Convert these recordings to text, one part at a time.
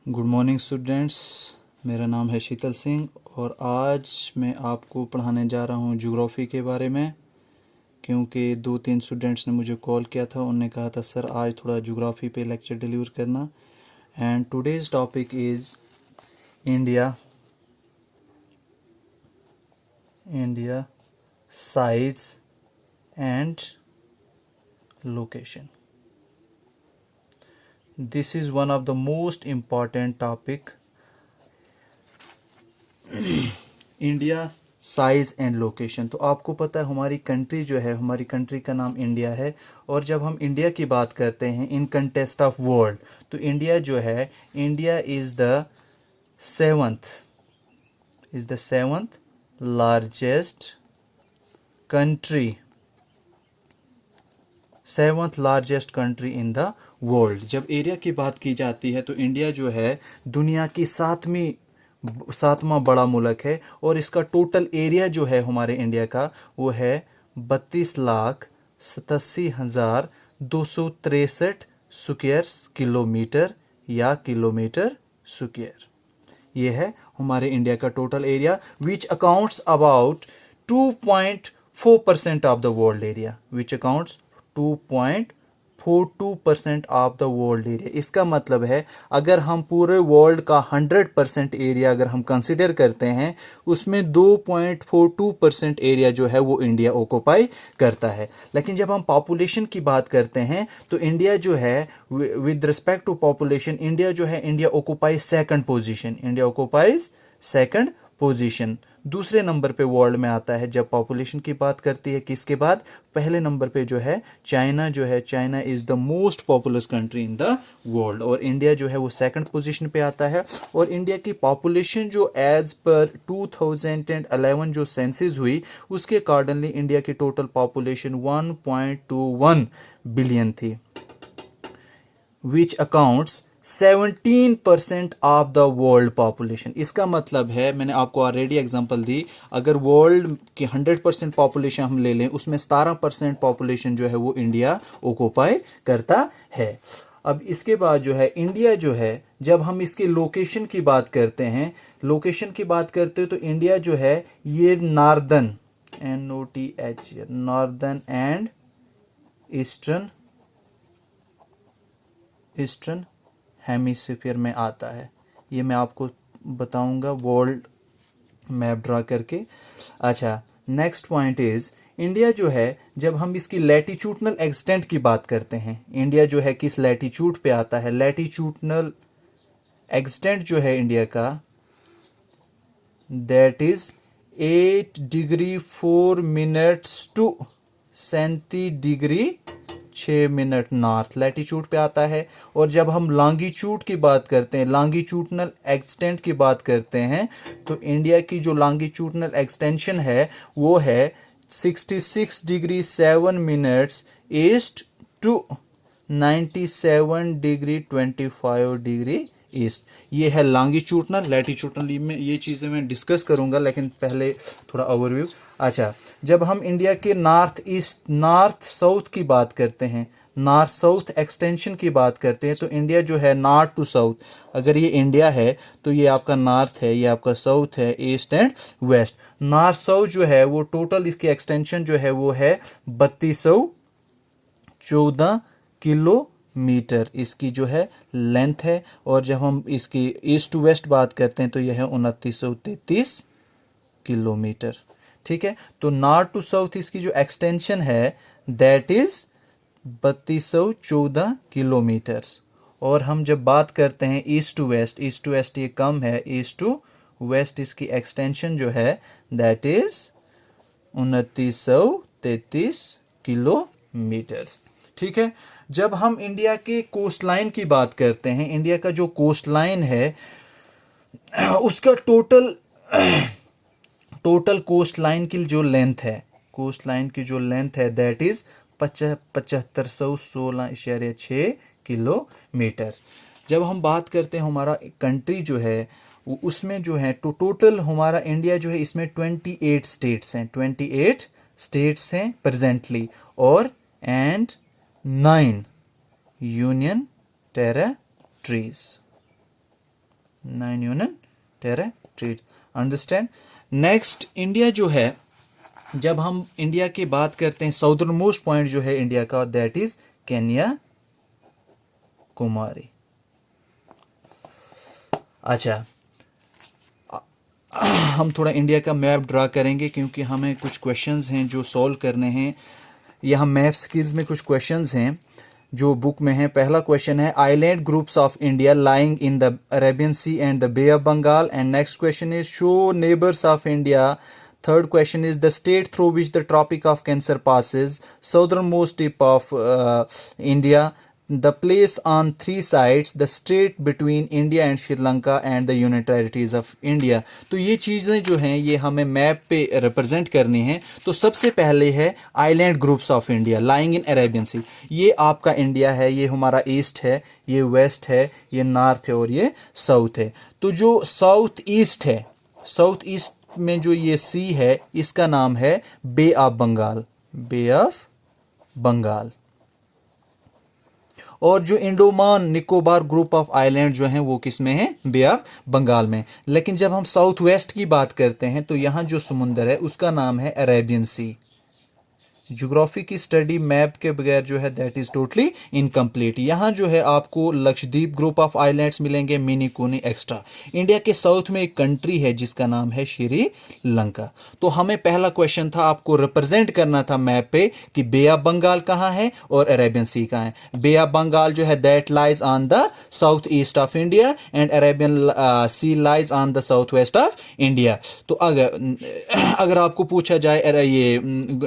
Good morning students. मेरा नाम है शीतल सिंह और आज मैं आपको पढ़ाने जा रहा हूँ ज्योग्राफी के बारे में, क्योंकि 2-3 स्टूडेंट्स ने मुझे कॉल किया था। उन्होंने कहा था सर आज थोड़ा ज्योग्राफी पे लेक्चर डिलीवर करना। And today's topic is India size and location. This is one of the most important topic, India size and location. तो आपको पता है हमारी कंट्री जो है, हमारी कंट्री का नाम इंडिया है। और जब हम इंडिया की बात करते हैं इन कंटेस्ट ऑफ वर्ल्ड, तो इंडिया जो है, India is the seventh largest country in the world. जब एरिया की बात की जाती है तो इंडिया जो है दुनिया की सातवां बड़ा मुल्क है। और इसका टोटल एरिया जो है हमारे इंडिया का वो है 32,87,263 स्क्वायर किलोमीटर या किलोमीटर स्क्वायर। ये है हमारे इंडिया का total area, which accounts about 2.4% of the world area, which accounts 2.42% of the world area. इसका मतलब है अगर हम पूरे वर्ल्ड का 100% एरिया अगर हम कंसिडर करते हैं, उसमें 2.42% एरिया जो है वो इंडिया ऑक्युपाई करता है। लेकिन जब हम पॉपुलेशन की बात करते हैं तो इंडिया जो है with respect to population, India जो है, इंडिया ऑक्युपाइज सेकंड पोजीशन। दूसरे नंबर पे वर्ल्ड में आता है जब पॉपुलेशन की बात करती है। किसके बाद? पहले नंबर पे जो है चाइना जो है, China is the most populous country in the world. और इंडिया जो है वो सेकंड पोजीशन पे आता है। और इंडिया की पॉपुलेशन जो एज पर 2011 जो सेंसस हुई, उसके अकॉर्डिंगली इंडिया की टोटल पॉपुलेशन 1.21 बिलियन थी, which accounts 17% of the world population. इसका मतलब है, मैंने आपको ऑलरेडी एग्जांपल दी, अगर वर्ल्ड की 100% पॉपुलेशन हम ले लें, उसमें 17% पॉपुलेशन जो है वो इंडिया ऑक्युपाई करता है। अब इसके बाद जो है इंडिया जो है, जब हम इसके लोकेशन की बात करते हैं, तो इंडिया जो है ये नॉर्दर्न एंड ईस्टर्न हेमिस्फीयर में आता है। ये मैं आपको बताऊंगा वर्ल्ड मैप ड्रा करके। अच्छा, नेक्स्ट पॉइंट इज इंडिया जो है, जब हम इसकी लैटिट्यूडनल एक्सटेंट की बात करते हैं, इंडिया जो है किस लैटिट्यूड पे आता है, लैटिट्यूडनल एक्सटेंट जो है इंडिया का, that is 8 degree 4 minutes to 37 degree 6 minute north latitude पे आता है। और जब हम लॉन्गिट्यूड की बात करते हैं, लॉन्गिट्यूडनल एक्सटेंट की बात करते हैं, तो इंडिया की जो लॉन्गिट्यूडनल एक्सटेंशन है वो है 66 degree 7 minutes east to 97 degree 25 degree east. ये है लॉन्गिट्यूडनल। लैटिट्यूडनल में ये चीज़ें मैं डिस्कस करूंगा, लेकिन पहले थोड़ा ओवरव्यू। अच्छा, जब हम इंडिया के नॉर्थ साउथ की बात करते हैं, नॉर्थ साउथ एक्सटेंशन की बात करते हैं, तो इंडिया जो है नॉर्थ टू साउथ, अगर ये इंडिया है तो ये आपका नॉर्थ है, ये आपका साउथ है, east and west. North south जो है वो टोटल इसकी एक्सटेंशन जो है वो है 3214 किलोमीटर इसकी जो है लेंथ है। और जब हम इसकी ईस्ट टू वेस्ट बात करते हैं तो यह है 2933 किलोमीटर। ठीक है, तो नॉर्थ टू साउथ इसकी जो एक्सटेंशन है दैट इज 3214 किलोमीटर। और हम जब बात करते हैं ईस्ट टू वेस्ट ये कम है, ईस्ट टू वेस्ट इसकी एक्सटेंशन जो है दैट इज 2933 किलोमीटर। ठीक है, जब हम इंडिया के कोस्ट लाइन की बात करते हैं, इंडिया का जो कोस्ट लाइन है उसका टोटल कोस्ट लाइन की जो लेंथ है दैट इज 7516.6 किलोमीटर। जब हम बात करते हैं हमारा कंट्री जो है उसमें जो है टोटल हमारा इंडिया जो है इसमें 28 स्टेट्स हैं प्रेजेंटली, और and 9 union territories. 9 union territories. Understand. Next India जो है, जब हम इंडिया की बात करते हैं, साउदर्न मोस्ट पॉइंट जो है इंडिया का, दैट इज कन्याकुमारी। अच्छा, हम थोड़ा इंडिया का मैप ड्रा करेंगे क्योंकि हमें कुछ क्वेश्चंस हैं जो सॉल्व करने हैं। यहाँ मैप स्किल्स में कुछ क्वेश्चंस हैं जो बुक में है। पहला क्वेश्चन है island groups of India lying in the Arabian sea and the bay of Bengal. And next question is show neighbours of India. Third question is the state through which the Tropic of Cancer passes, southernmost tip of India, the place on three sides, the strait between India and Sri Lanka and the Union Territories of India। तो ये चीज़ें जो हैं ये हमें map पे represent करनी है। तो सबसे पहले है island groups of India lying in Arabian sea. ये आपका इंडिया है, ये हमारा ईस्ट है, ये वेस्ट है, ये नॉर्थ है और ये साउथ है। तो जो साउथ ईस्ट है, साउथ ईस्ट में जो ये सी है इसका नाम है bay of Bengal, bay of Bengal. और जो Andaman Nicobar group of island जो हैं वो किस में है, बे ऑफ बंगाल में। लेकिन जब हम साउथ वेस्ट की बात करते हैं तो यहां जो समुंदर है उसका नाम है अरेबियन सी। ज्योग्राफी की स्टडी मैप के बगैर जो है दैट इज टोटली इनकम्प्लीट। यहाँ जो है आपको लक्षद्वीप ग्रुप ऑफ आइलैंड्स मिलेंगे, मिनीकोनी एक्स्ट्रा। इंडिया के साउथ में एक कंट्री है जिसका नाम है श्रीलंका। तो हमें पहला क्वेश्चन था, आपको रिप्रेजेंट करना था मैप पे कि बे ऑफ बंगाल कहाँ है और अरेबियन सी कहाँ है। बे ऑफ बंगाल जो है that lies on the south east of India and Arabian sea lies on the south west of India. तो अगर आपको पूछा जाए ये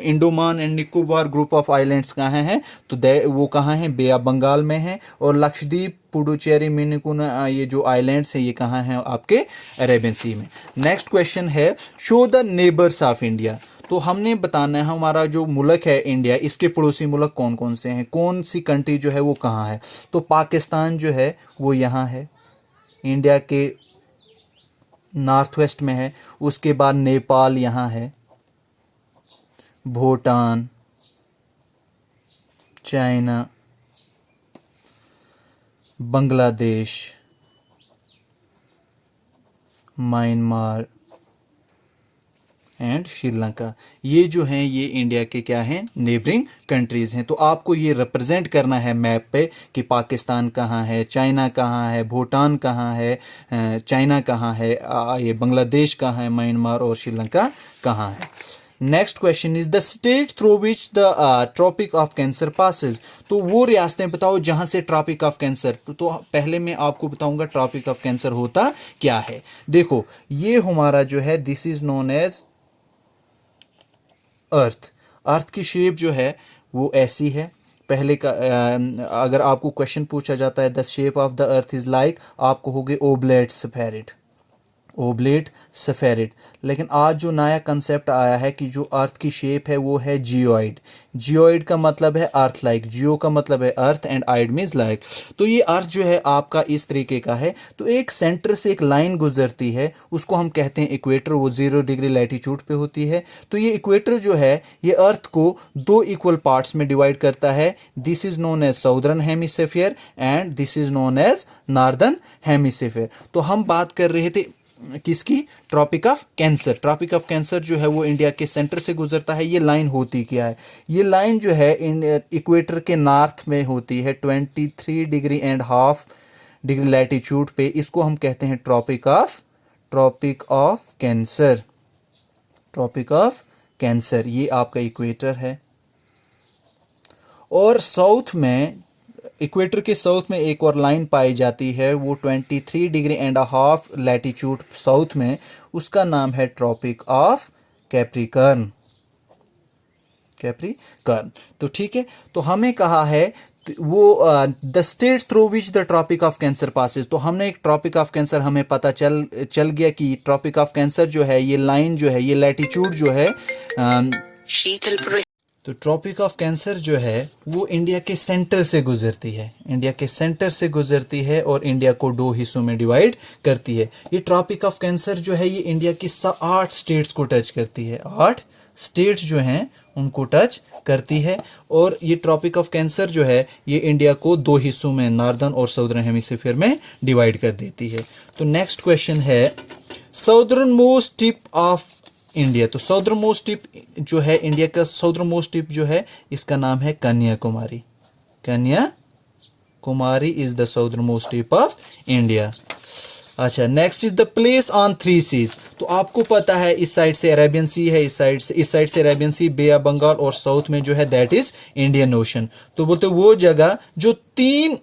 Andaman and Nicobar group of islands कहाँ हैं तो वो कहाँ हैं, बे ऑफ बंगाल में हैं। और लक्षद्वीप, पुडुचेरी, मिनिकोना ये जो आइलैंड्स हैं ये कहाँ हैं, आपके अरेबियन सी में। नेक्स्ट क्वेश्चन है show the neighbours of India. तो हमने बताना है हमारा जो मुल्क है इंडिया, इसके पड़ोसी मुल्क कौन कौन से हैं, कौन सी कंट्री जो है वो कहाँ है। तो पाकिस्तान जो है वो यहाँ है, इंडिया के नॉर्थ वेस्ट में है। उसके बाद नेपाल यहाँ है, Bhutan, China, Bangladesh, Myanmar and Sri Lanka. ये जो हैं ये इंडिया के क्या हैं, नेबरिंग कंट्रीज हैं। तो आपको ये रिप्रेजेंट करना है मैप पे कि पाकिस्तान कहाँ है, चाइना कहाँ है, भूटान कहाँ है, चाइना कहाँ है, ये बांग्लादेश कहाँ है, म्यांमार और श्रीलंका कहाँ है। Next question is the state through which the tropic of cancer passes. तो वो रियासतें बताओ जहां से ट्रॉपिक ऑफ कैंसर। तो पहले मैं आपको बताऊंगा ट्रॉपिक ऑफ कैंसर होता क्या है। देखो ये हमारा जो है this is known as earth. Earth की शेप जो है वो ऐसी है। पहले का अगर आपको क्वेश्चन पूछा जाता है the shape of the earth is like, आपको होगे ओब्लेट स्फेरिड, ओब्लेट स्फेरिड। लेकिन आज जो नया कंसेप्ट आया है कि जो अर्थ की शेप है वो है जियोइड। जियोइड का मतलब है अर्थ लाइक, जियो का मतलब है earth and oid means like. तो ये अर्थ जो है आपका इस तरीके का है। तो एक सेंटर से एक लाइन गुजरती है, उसको हम कहते हैं इक्वेटर, वो 0 डिग्री लैटीट्यूड पे होती है। तो ये इक्वेटर जो है ये अर्थ को 2 इक्वल पार्ट्स में डिवाइड करता है। This is known as southern hemisphere and this is known as northern hemisphere. तो हम बात कर रहे थे किसकी, tropic of cancer. Tropic of cancer जो है वो इंडिया के सेंटर से गुजरता है। ये लाइन होती क्या है, ये लाइन जो है इक्वेटर के नॉर्थ में होती है 23 degree and half degree latitude पे। इसको हम कहते हैं tropic of cancer, tropic of cancer. ये आपका इक्वेटर है। और साउथ में, इक्वेटर के साउथ में एक और लाइन पाई जाती है, वो 23 degree and half latitude south में, उसका नाम है ट्रॉपिक ऑफ कैप्रिकॉर्न, कैप्रिकॉर्न। तो ठीक है, तो हमें कहा है वो the states through which the tropic of cancer passes. तो हमने एक ट्रॉपिक ऑफ कैंसर हमें पता चल गया कि ट्रॉपिक ऑफ कैंसर जो है ये लाइन जो है ये लैटीट्यूड जो है तो ट्रॉपिक ऑफ कैंसर जो है वो इंडिया के सेंटर से गुजरती है, इंडिया के सेंटर से गुजरती है और इंडिया को 2 हिस्सों में डिवाइड करती है। ये ट्रॉपिक ऑफ कैंसर जो है ये इंडिया की 8 स्टेट्स को टच करती है, 8 स्टेट्स जो हैं उनको टच करती है। और ये ट्रॉपिक ऑफ कैंसर जो है ये इंडिया को दो हिस्सों में, नॉर्दर्न और साउदर्न हेमिस्फीयर में डिवाइड कर देती है। तो नेक्स्ट क्वेश्चन है southern most tip of India. तो साउदर्न मोस्ट टिप जो है इंडिया का, साउदर्न मोस्ट टिप जो है इसका नाम है Kanyakumari. Kanyakumari is the southernmost tip of India. अच्छा, next is the place on three seas. तो आपको पता है इस साइड से अरेबियन सी है, इस साइड से Arabian sea, bay of Bengal, और साउथ में जो है दैट इज इंडियन ओशन। तो बोलते वो जगह जो 3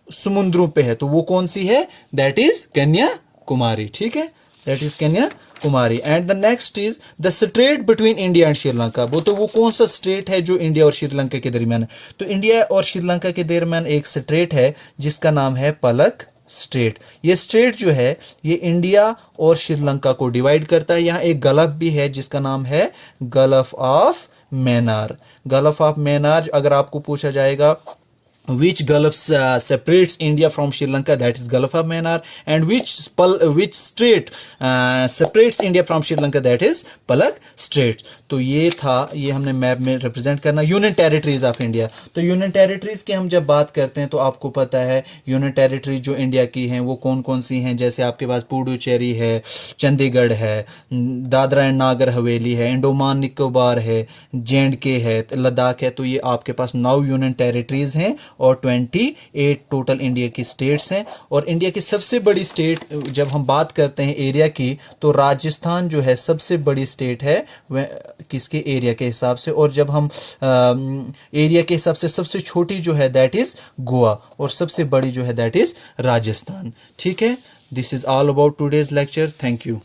समुद्रों पे है, तो वो कौन सी है? That is Kanyakumari. ठीक है, that is Kanyakumari. And the next is the straight between India and Sri Lanka. बोलते वो कौन सा स्ट्रेट है जो इंडिया और श्रीलंका के दरमियान है? तो इंडिया और श्रीलंका के दरमियान एक स्ट्रेट है जिसका नाम है पलक स्ट्रेट। ये स्ट्रेट जो है ये इंडिया और श्रीलंका को डिवाइड करता है। यहाँ एक गल्फ भी है जिसका नाम है gulf of Menar. Gulf of Menar अगर आपको पूछा जाएगा which gulf separates India from Sri Lanka, that is Gulf of Mannar, and which strait separates India from Sri Lanka, that is Palak Strait। तो ये था, ये हमने मैप में रिप्रेजेंट करना यूनियन टेरिटरीज ऑफ इंडिया। तो यूनियन टेरिटरीज की हम जब बात करते हैं तो आपको पता है यूनियन टेरिटरीज जो इंडिया की हैं वो कौन कौन सी हैं। जैसे आपके पास पुडुचेरी है, चंडीगढ़ है, दादरा एंड नागर हवेली है, अंडमान निकोबार है, जे&के है, लद्दाख है। तो ये आपके पास 9 यूनियन टेरिटरीज हैं और 28 टोटल इंडिया की स्टेट्स हैं। और इंडिया की सबसे बड़ी स्टेट जब हम बात करते हैं एरिया की, तो राजस्थान जो है सबसे बड़ी स्टेट है वह किसके एरिया के हिसाब से। और जब हम एरिया के हिसाब से सबसे छोटी जो है दैट इज गोवा, और सबसे बड़ी जो है दैट इज राजस्थान। ठीक है, this is all about today's lecture. Thank you.